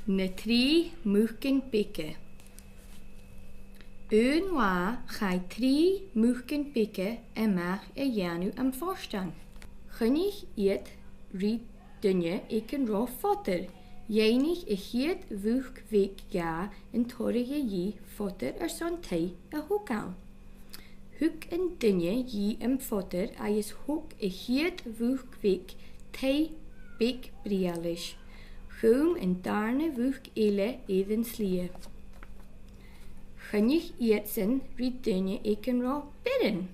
na trí Mucan Beaga. Unwa gai trí Mucan Beaga mag janu am forstan. Gunnig eet ri dunje ik een ro fotter. Jenig giet wuch weg ja en torige je fotter son tei hoekal. Huk en dunje je fotter is hoek giet wuch weg tei big brialish. Gum en darne wuch ele even slie. Gunnig eetsen ri dunje ik een ro bidden.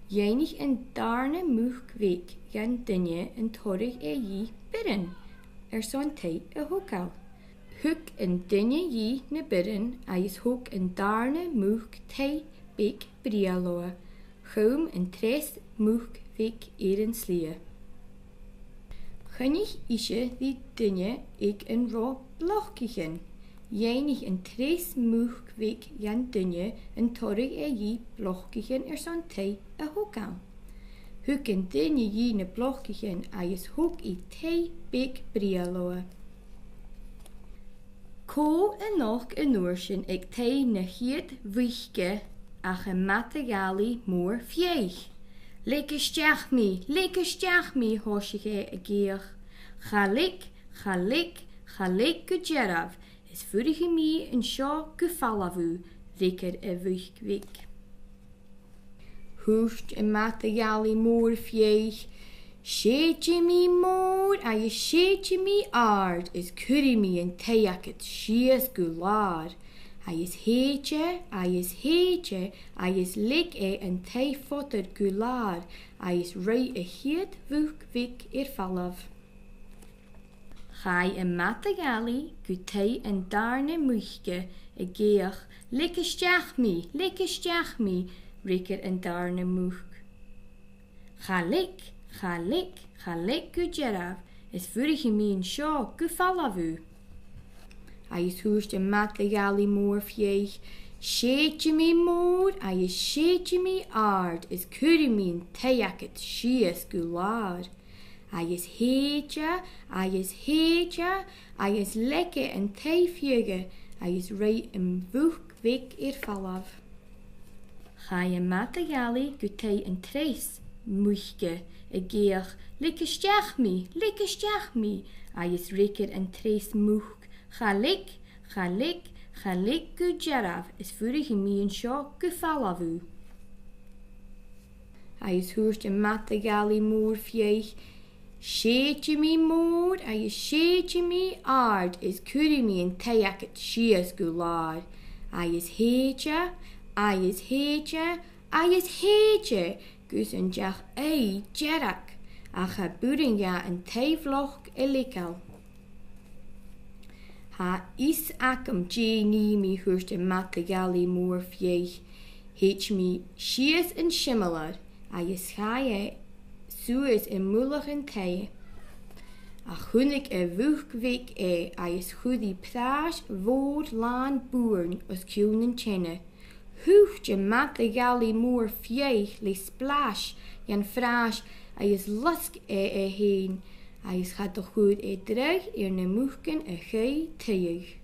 Jenig en darne much weg jan dunje en torig je bidden. Son tei hoekal. Huk en dunje je ne bidden is hoek en darne much tei big brialoa. Gum en tres much weg even slie. Gunnig isje die dunje ik een ro blochkichen. Jenig en tres much weg jan dunje en torig je blochkichen son tei hoekal. Huk en dunje je ne blochkichen is hoek tei big brialoa. Ko en nog en Nursery ik tei ne giet wichke ach een materiali moer vjeeg. Lekker stjach me, hoosje ge geer. Gaelic, gujerav. Is vorige me en sjo gevalavu, lekker wich wik. Hoest een materiali moer vjeeg. Sheetje me moor, je sheetje me aard. Is curry me en teaket, she is gulaar. Hij is heetje, hij is lik en tei fotter gulaar. Hij is rei heet wuch wik falaf. Gai en mategali, gutei en darne muchke, geach, likke stjach me, rikker en darne much. Gaelic, gujerav, is vorige me en sjo gevalavu. Hij is hoest een materiali moer vjeeg. Sheetje me moer, hij is sheetje me aard. Is curry me en teaket, she is gulaar. Hij is heetje, hij is lekker en teifjege. Hij is rei een wuch wik falaf. Ga je materiali gutei en tres muchke. Geach, likke stjach me. Hij is rikker en tres much. Gaelic, gujerav, is vorige me en sjo gevalavu. Hij is hoest een materiali moer vjeeg. Sheetje me moer, hij is sheetje me aard. Is curry me en teaket, she is gulaar. Hij is heetje. Gus en jach jerak. Ach boeren ja en teivloch elikal. Ha is akum ni mi hoest een materiali moer vjeeg. Heet me shies en schimmeler. Hij is schaaie, sues en moelig en tee. Ach hunnik wuch wik hij is goedie praas, woord, laan, boeren, als kunen chenne. Hoeft je materiali moer vjeeg, le splash, jan fraas, hij is lusk heen. Hij is gaat toch goed terug in de moeken gei teeg.